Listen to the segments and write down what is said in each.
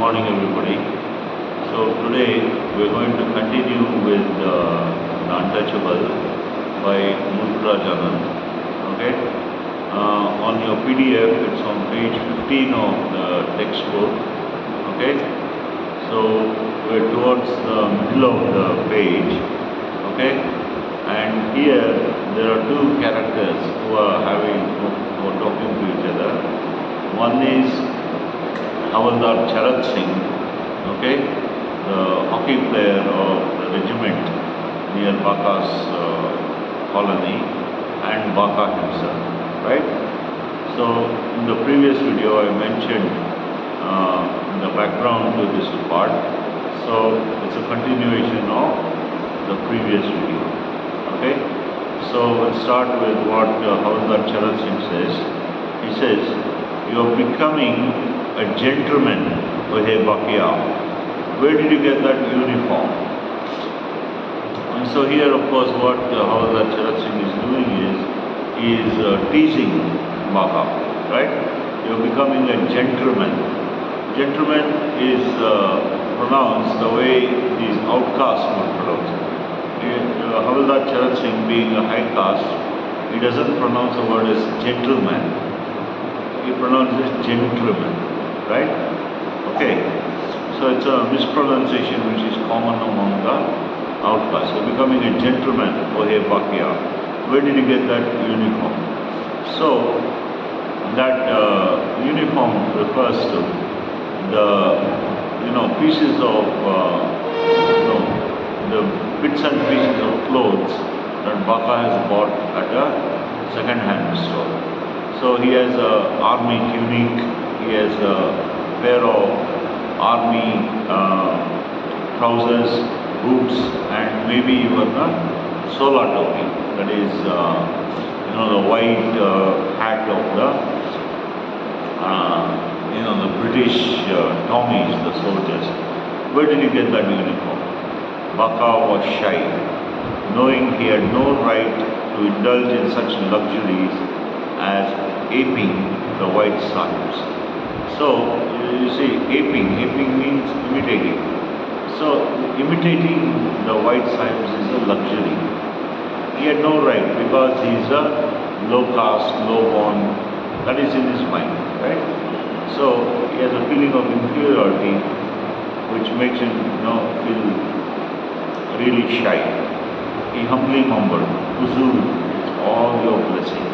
morning, everybody. So today we're going to continue with the Untouchable by Mulk Anand. Okay. On your PDF, it's on page 15 of the textbook. Okay. So we're towards the middle of the page. Okay. And here there are two characters who are talking to each other. One is Havildar Charat Singh, okay, the hockey player of the regiment near Baka's colony, and Baka himself, right? So in the previous video I mentioned the background to this part, so it's a continuation of the previous video, okay? So we'll start with what Havildar Charat Singh says. He says, "You are becoming a gentleman, Ohe Bakia. Where did you get that uniform?" And so here, of course, what Havildar Charat Singh is doing is teasing Baka, right? You're becoming a gentleman. Gentleman is pronounced the way these outcasts would pronounce it. Havildar Charat Singh, being a high caste, he doesn't pronounce the word as gentleman. He pronounces gentleman, right? Okay, so it's a mispronunciation which is common among the outcasts. So becoming a gentleman, Ohe Bakia. Where did you get that uniform? So that uniform refers to the pieces of the bits and pieces of clothes that Baka has bought at a second-hand store. So he has an army tunic, he has a pair of army trousers, boots, and maybe even a sola topi, that is the white hat of the the British Tommies, the soldiers. Where did you get that uniform? Baka was shy, knowing he had no right to indulge in such luxuries as aping the white sahibs. So you see, aping means imitating. So imitating the white sahibs is a luxury. He had no right because he is a low caste, low born. That is in his mind, right? So he has a feeling of inferiority, which makes him feel really shy. He humbly mumbled, "Huzur, it's all your blessing."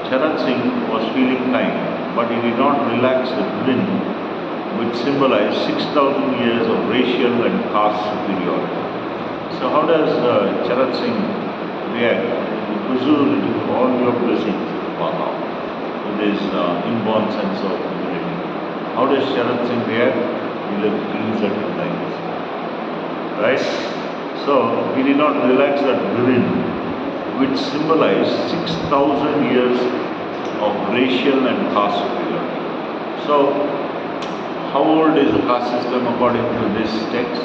Charat Singh was feeling kind, but he did not relax the grin which symbolized 6,000 years of racial and caste superiority. So how does Charat Singh react? "Huzur, it is all your blessings," Baba, with his inborn sense of humility. How does Charat Singh react? He looks at him like this, right? So he did not relax that grin, which symbolized 6,000 years of racial and caste superiority. So, how old is the caste system according to this text?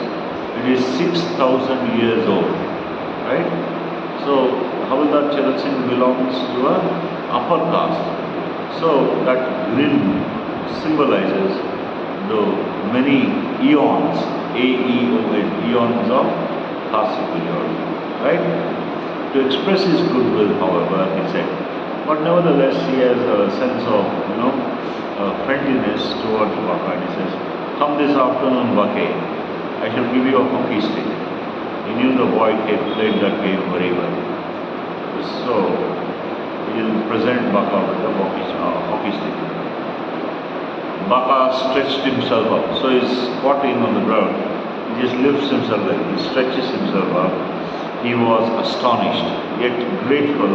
It is 6,000 years old, right? So, Havildar Charat Singh belongs to an upper caste. So, that grin symbolizes the many eons, A-E-O-N, eons of caste superiority, right? To express his goodwill, however, he said, but nevertheless he has a sense of, friendliness towards Baka. And he says, "Come this afternoon, Bake, I shall give you a hockey stick." He knew the boy had played that game very well. So he'll present Baka with a hockey stick. Baka stretched himself up. So he's squatting on the ground. He just lifts himself up. He stretches himself up. He was astonished, yet grateful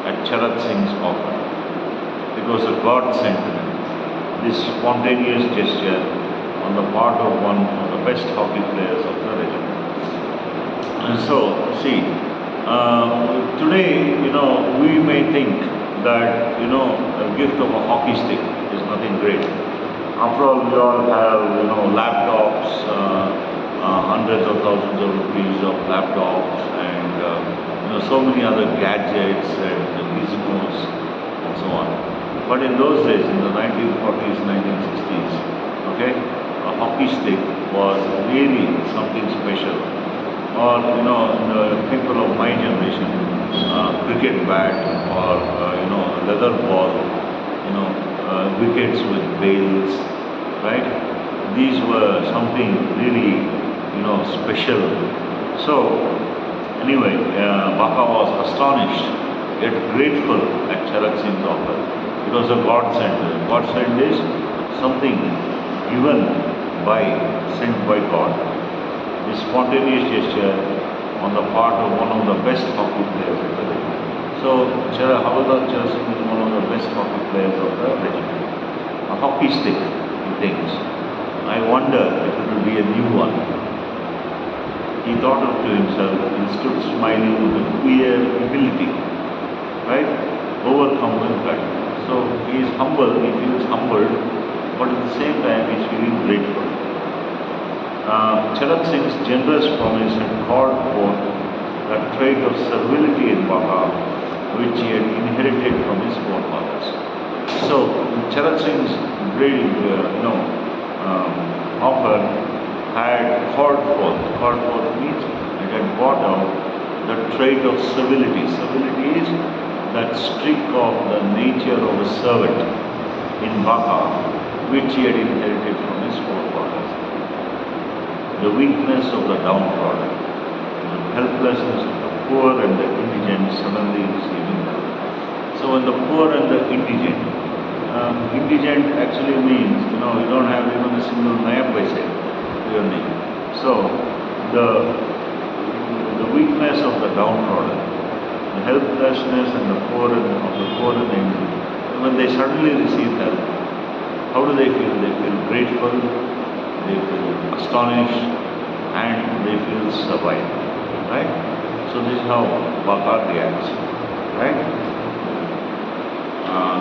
at Charat Singh's offer. It was a God sent to him. This spontaneous gesture on the part of one of the best hockey players of the regiment. And so, see, today, we may think that, a gift of a hockey stick is nothing great. After all, we all have, laptops, hundreds of thousands of rupees of laptops, and so many other gadgets and gizmos and so on. But in those days, in the 1940s, 1960s, okay, hockey stick was really something special. Or the people of my generation, cricket bat or leather ball, wickets with bails, right? These were something really special. So anyway, Baka was astonished yet grateful at Charak Singh's offer. It was a godsend. Godsend is something given by, sent by God. This spontaneous gesture on the part of one of the best hockey players of the regiment. So Havildar Charak Singh is one of the best hockey players of the regiment. A hockey stick, he thinks. I wonder if it will be a new one. He thought up to himself and stood smiling with a queer humility, right? Overcome with pride. So he is humble, he feels humbled, but at the same time he is feeling grateful. Charak Singh's generous promise had called forth that trait of servility in Baka which he had inherited from his forefathers. So Charak Singh's great, offer had called forth means it had brought out the trait of servility. Servility is that streak of the nature of a servant in Baka which he had inherited from his forefathers. The weakness of the downtrodden, the helplessness of the poor and the indigent suddenly receiving help. So when the poor and the indigent actually means, you don't have even a single naya paise to your name. So the weakness of the downtrodden, the helplessness and the poor and the indigent, when they suddenly receive help, how do they feel? They feel grateful, they feel astonished, and they feel survived, right? So this is how Baka reacts, right?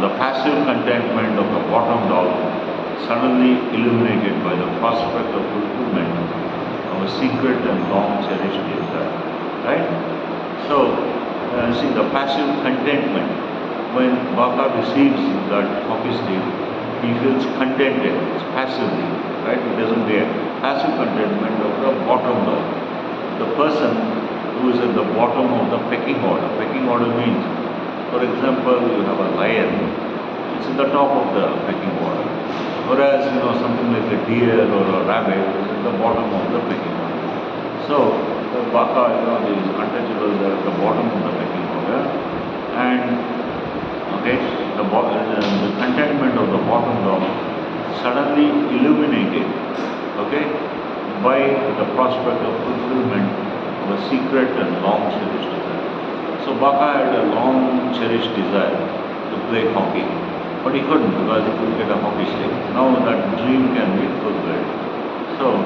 The passive contentment of the bottom dog suddenly illuminated by the prospect of fulfillment of a secret and long cherished desire, right? So, see the passive contentment, when Baka receives that hockey stick, he feels contented, it's passively, right? He doesn't react. Passive contentment of the bottom dog. The person who is at the bottom of the pecking order. Pecking order means, for example, you have a lion, it's at the top of the pecking order. Whereas, something like a deer or a rabbit is at the bottom of the pecking order. So, the Baka, these untouchables are at the bottom of the pecking order. And the contentment of the bottom dog suddenly illuminated, by the prospect of fulfillment of a secret and long cherished desire. So Baka had a long cherished desire to play hockey, but he couldn't because he couldn't get a hockey stick. Now that dream can be fulfilled. So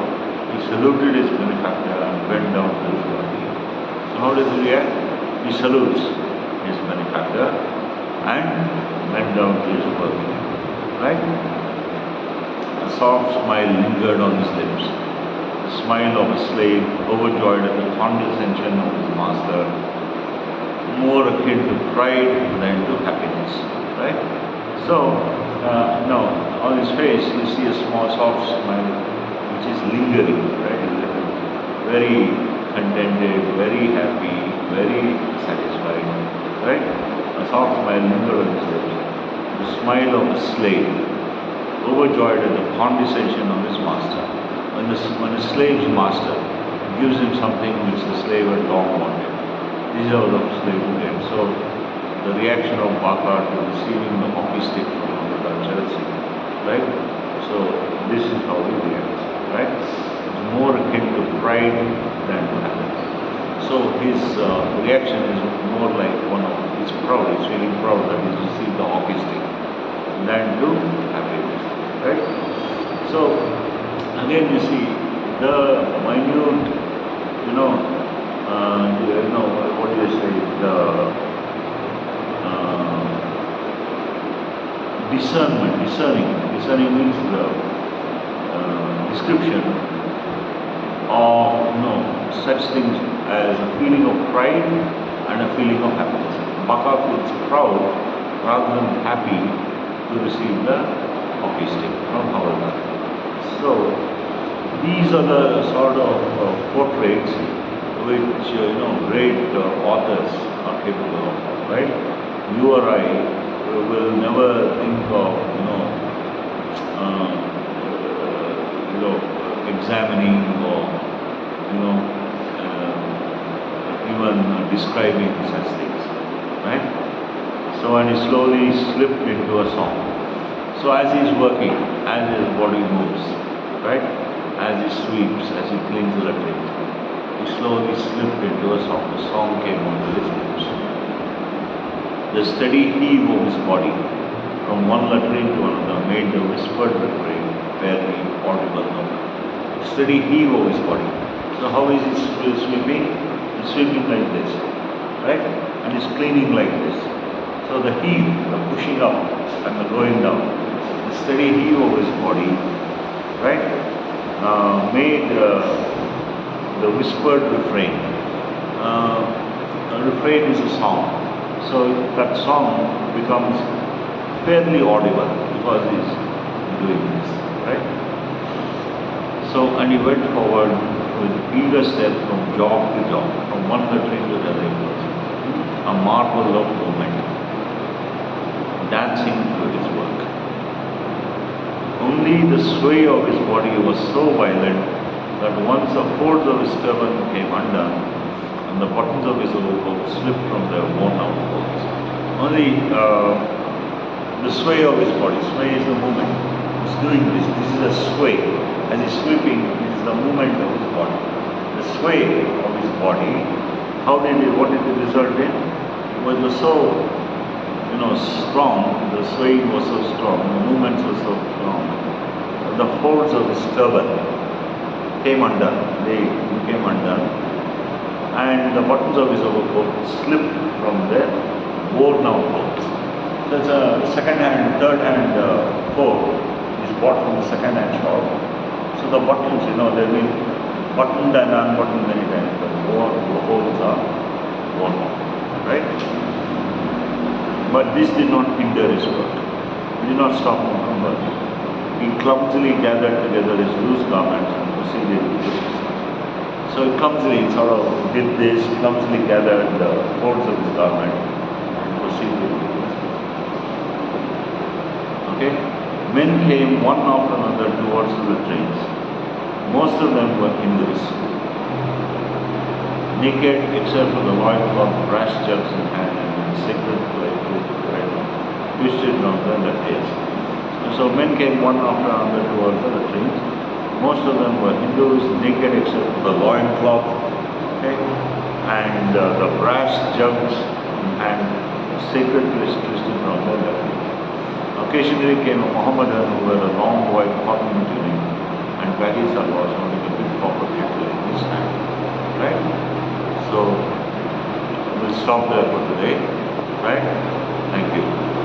he saluted his benefactor and bent down to his body. So how does he react? He salutes his benefactor and bent down to his body. Right? A soft smile lingered on his lips. The smile of a slave overjoyed at the condescension of his master, more akin to pride than to happiness. Right? So, now on his face you see a small soft smile which is lingering, right? Very contented, very happy, very satisfied, right? A soft smile lingered on his lips. The smile of a slave, overjoyed at the condescension of his master. When a slave's master gives him something which the slave had long wanted, this is how the slave would get. So, the reaction of Baka to receiving the hockey stick from Charak Singh, right? So, this is how he reacts, right? It's more akin to pride than to happiness. So, his reaction is more like he's proud, he's feeling proud that he's received the hockey stick than to happiness, right? So, again you see the minute, what do you say, the discerning means the description of such things as a feeling of pride and a feeling of happiness. Baka feels proud rather than happy to receive the hockey stick from Havildar. So, These are the sort of portraits which great authors are capable of, right? You or I will never think of uh, examining or even describing such things, right? So and he slowly slipped into a song. So as he is working, as his body moves, right? As he sweeps, as he cleans the latrines, he slowly slipped into a song. The song came onto his lips. The steady heave of his body from one latrine to another made the whispered refrain fairly audible now. Steady heave of his body. So how is he sweeping? He's sweeping like this, right? And he's cleaning like this. So the heave, the pushing up and the going down, the steady heave of his body, right, made the whispered refrain. A refrain is a song. So that song becomes fairly audible because he's doing this, right? So, and he went forward with eager step from job to job, from one latrine to the other. It was a marvel of movement, dancing through his work. Only the sway of his body was so violent that once the folds of his turban came undone and the buttons of his overcoat slipped from their worn out folds. Only the sway of his body. Sway is the movement. He's doing this. This is a sway. As he's sweeping, this is the movement of his body. The sway of his body. What did it result in? It was so, strong. The swaying was so strong. The movements were so strong. The folds of his turban came undone. They came undone. And the buttons of his overcoat slipped from their worn out clothes. So it's a second-hand, third-hand coat is bought from the second-hand shop. So the buttons, they've been buttoned and unbuttoned many times. The holes are worn out, right? But this did not hinder his work. It did not stop him from working. He clumsily gathered together his loose garments and proceeded with this. So he clumsily sort of did this, clumsily gathered the folds of his garment and proceeded with this. Okay? Men came one after another towards the trains. Most of them were Hindus. Naked except for the loincloth, brass jugs in hand and sacred clay twisted around their left ears. So men came one after another towards the latrines. Most of them were Hindus, naked except for the loincloth, okay, and the brass jugs and sacred twisted around their left ears. Occasionally came a Mohammedan who wore a long white cotton tunic and baggy salwars holding a big copper kettle in his hand. Right? So we'll stop there for today. Right? Thank you.